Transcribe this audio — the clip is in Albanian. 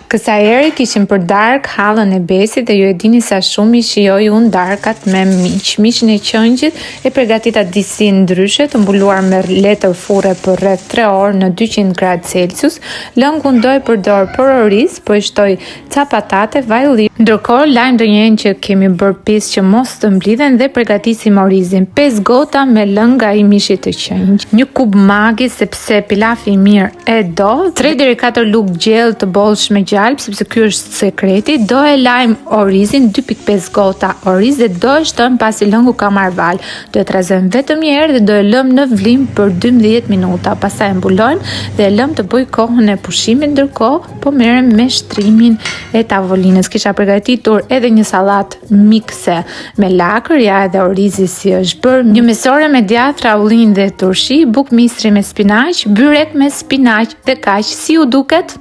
Kësa eri kishim për dark hallën e besit dhe ju e dini sa shumë i shijoj unë darkat me miq. Miqin e qëngjit e përgatita disi ndryshe të mbuluar me letër furre për rreth 3 orë në 200 gradë Celsius. Lëngun do e përdor për oriz, po i shtoj ca patate, vaj ulliri. Ndërkohë lajm ndonjëherë që kemi bërë pjesë që mos të mblidhen dhe përgatisim orizin. 5 gota me lënga i mishit të qëngjit. Një kub magi sepse pilafi i mirë e do. 3 deri 4 lugë gjellë të bollsh me gjalp, sepse ky është sekreti. Do e lajm orizin 2.5 gota oriz dhe do e shtojmë pasi lëngu ka marrë val. Do e trazojmë vetëm një herë dhe do e lëm në vlim për 12 minuta. Pastaj e mbulojmë dhe e lëm të bëj kohën e pushimit, ndërkohë po merrem me shtrimin e tavolinës. Kisha përgatitur edhe një sallatë mikse me lakër, ja edhe orizi si është bërë. Një mesore me djathra, ullinë dhe turshi, bukë mistri me spinaq, byrek me spinaq dhe kaq. Si u duket?